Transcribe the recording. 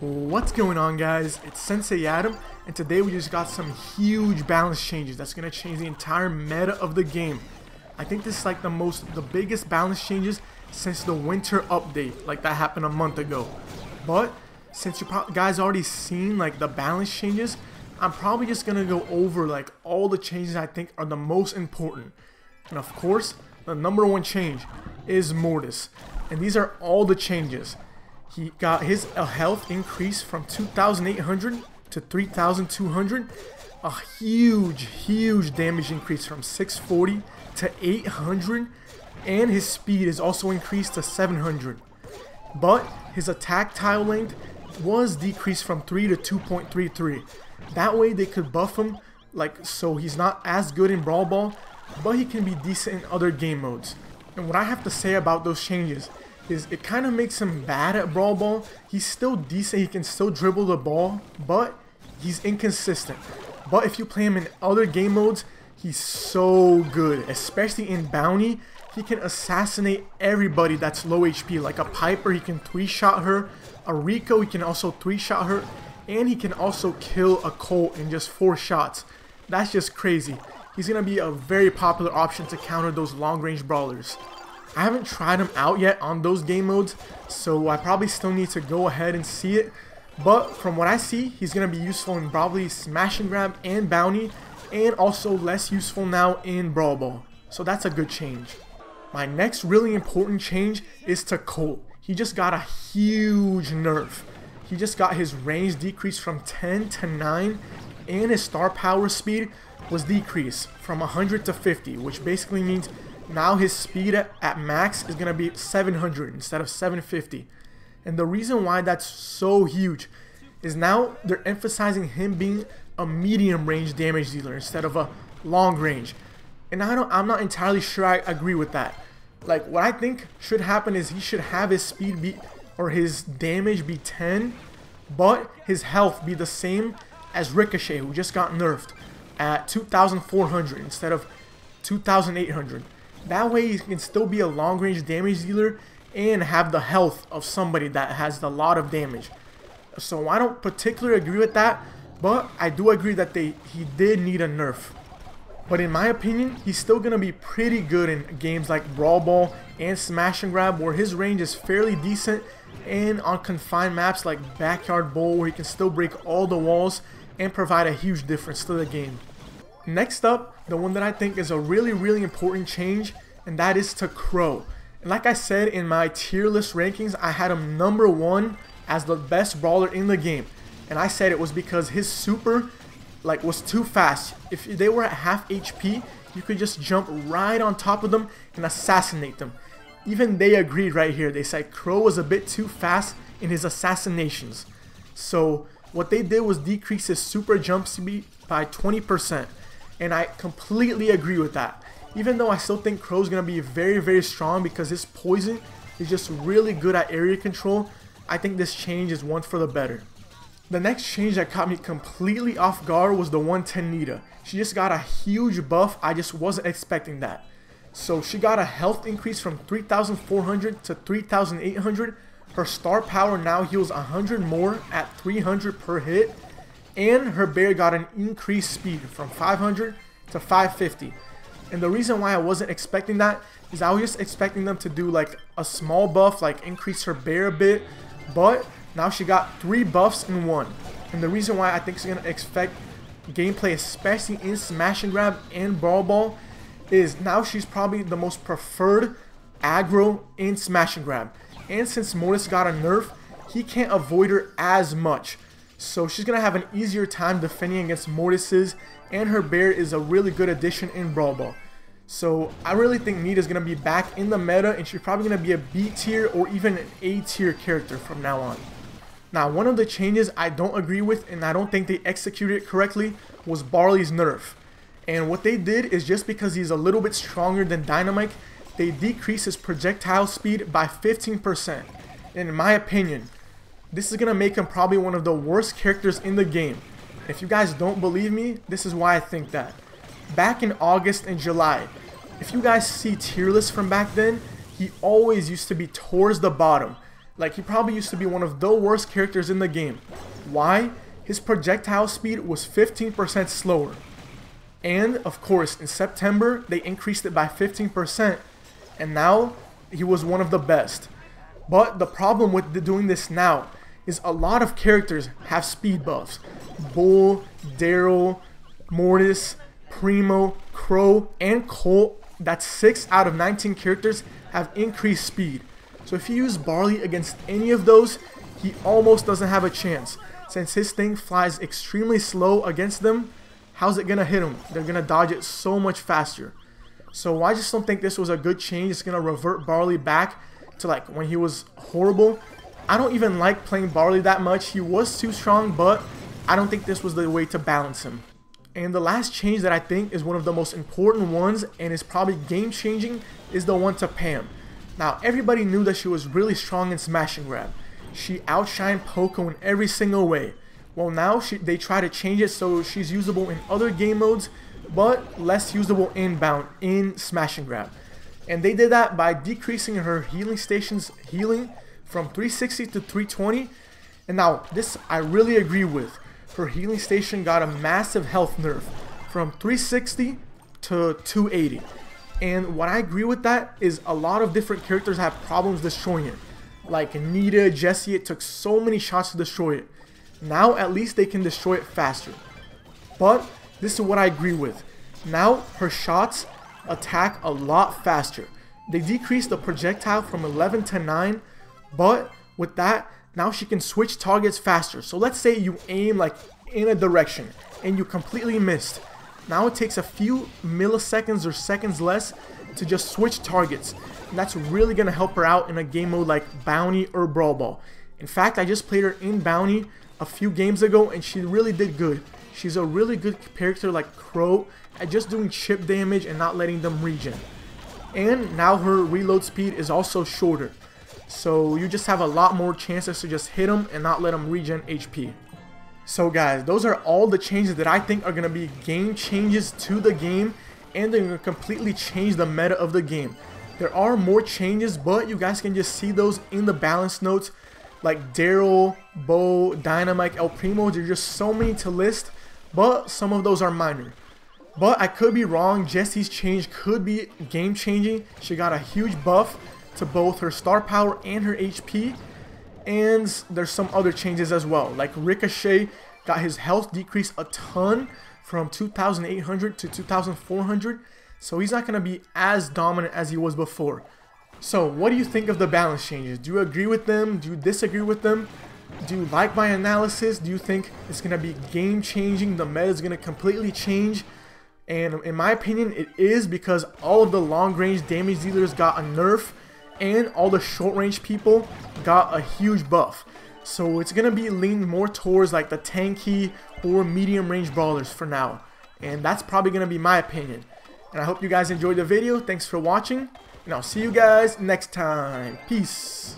What's going on, guys? It's Sensei Adam, and today we just got some huge balance changes that's going to change the entire meta of the game. I think this is like the biggest balance changes since the winter update, like that happened a month ago. But since you guys already seen like the balance changes, I'm probably just going to go over like all the changes I think are the most important. And of course, the number one change is Mortis. And these are all the changes. He got his health increase from 2,800 to 3,200. A huge damage increase from 640 to 800. And his speed is also increased to 700. But his attack tile length was decreased from 3 to 2.33. That way they could buff him, like, so he's not as good in Brawl Ball, but he can be decent in other game modes. And what I have to say about those changes is it kind of makes him bad at Brawl Ball. He's still decent, he can still dribble the ball, but he's inconsistent. But if you play him in other game modes, he's so good, especially in Bounty. He can assassinate everybody that's low HP, like a Piper, he can 3-shot her, a Rico, he can also 3-shot her, and he can also kill a Colt in just 4 shots. That's just crazy. He's going to be a very popular option to counter those long-range brawlers. I haven't tried him out yet on those game modes, so I probably still need to go ahead and see it. But from what I see, he's going to be useful in probably Smash and Grab and Bounty, and also less useful now in Brawl Ball. So that's a good change. My next really important change is to Colt. He just got a huge nerf. He just got his range decreased from 10 to 9, and his star power speed was decreased from 100 to 50, which basically means now his speed at max is going to be 700 instead of 750. And the reason why that's so huge is now they're emphasizing him being a medium range damage dealer instead of a long range. And I'm not entirely sure I agree with that. Like, what I think should happen is he should have his speed be, or his damage be 10, but his health be the same as Ricochet, who just got nerfed at 2,400 instead of 2,800. That way he can still be a long range damage dealer and have the health of somebody that has a lot of damage. So I don't particularly agree with that, but I do agree that he did need a nerf. But in my opinion, he's still going to be pretty good in games like Brawl Ball and Smash and Grab, where his range is fairly decent, and on confined maps like Backyard Bowl, where he can still break all the walls and provide a huge difference to the game. Next up, the one that I think is a really important change, and that is to Crow. And like I said in my tier list rankings, I had him number 1 as the best brawler in the game. And I said it was because his super was too fast. If they were at half HP, you could just jump right on top of them and assassinate them. Even they agreed right here. They said Crow was a bit too fast in his assassinations. So what they did was decrease his super jump speed by 20%. And I completely agree with that. Even though I still think Crow's going to be very strong because his poison is just really good at area control, I think this change is one for the better. The next change that caught me completely off guard was the 110 Nita. She just got a huge buff. I just wasn't expecting that. So she got a health increase from 3,400 to 3,800. Her star power now heals 100 more at 300 per hit. And her bear got an increased speed from 500 to 550. And the reason why I wasn't expecting that is I was just expecting them to do like a small buff, like increase her bear a bit. But now she got 3 buffs in 1. And the reason why I think she's going to expect gameplay, especially in Smash and Grab and Brawl Ball, is now she's probably the most preferred aggro in Smash and Grab. And since Mortis got a nerf, he can't avoid her as much. So she's going to have an easier time defending against Mortis's, and her bear is a really good addition in Brawl Ball. So I really think Nita's going to be back in the meta, and she's probably going to be a B tier or even an A tier character from now on. Now, one of the changes I don't agree with, and I don't think they executed it correctly, was Barley's nerf. And what they did is, just because he's a little bit stronger than Dynamike, they decreased his projectile speed by 15%. And in my opinion, this is going to make him probably one of the worst characters in the game. If you guys don't believe me, this is why I think that. Back in August and July, if you guys see tier lists from back then, he always used to be towards the bottom. Like, he probably used to be one of the worst characters in the game. Why? His projectile speed was 15% slower. And, of course, in September, they increased it by 15%. And now, he was one of the best. But the problem with doing this now is a lot of characters have speed buffs. Bull, Darryl, Mortis, Primo, Crow, and Colt. That's 6 out of 19 characters have increased speed. So if you use Barley against any of those, he almost doesn't have a chance. Since his thing flies extremely slow against them, how's it gonna hit him? They're gonna dodge it so much faster. So I just don't think this was a good change. It's gonna revert Barley back to like when he was horrible. I don't even like playing Barley that much. He was too strong, but I don't think this was the way to balance him. And the last change that I think is one of the most important ones and is probably game changing is the one to Pam. Now, everybody knew that she was really strong in smash and grab. She outshined Poco in every single way. Well, now they try to change it so she's usable in other game modes, but less usable inbound in smash and grab. And they did that by decreasing her healing station's healing from 360 to 320. And now, this I really agree with. Her healing station got a massive health nerf from 360 to 280. And what I agree with that is a lot of different characters have problems destroying it. Like Nita, Jessie, it took so many shots to destroy it. Now at least they can destroy it faster. But this is what I agree with. Now her shots attack a lot faster. They decreased the projectile from 11 to 9. But with that, now she can switch targets faster. So let's say you aim like in a direction and you completely missed. Now it takes a few milliseconds or seconds less to just switch targets. And that's really going to help her out in a game mode like Bounty or Brawl Ball. In fact, I just played her in Bounty a few games ago and she really did good. She's a really good character like Crow at just doing chip damage and not letting them regen. And now her reload speed is also shorter. So you just have a lot more chances to just hit them and not let them regen HP. So guys, those are all the changes that I think are going to be game changes to the game, and they're going to completely change the meta of the game. There are more changes, but you guys can just see those in the balance notes, like Darryl, Bo, Dynamike, El Primo. There's just so many to list, but some of those are minor. But I could be wrong. Jessie's change could be game changing. She got a huge buff to both her star power and her HP. And there's some other changes as well, like Ricochet got his health decreased a ton from 2,800 to 2,400, so he's not going to be as dominant as he was before. So what do you think of the balance changes? Do you agree with them? Do you disagree with them? Do you like my analysis? Do you think it's going to be game changing? The meta is going to completely change? And in my opinion, it is, because all of the long range damage dealers got a nerf, and all the short range people got a huge buff. So it's going to be leaned more towards like the tanky or medium range brawlers for now. And that's probably going to be my opinion. And I hope you guys enjoyed the video. Thanks for watching. And I'll see you guys next time. Peace.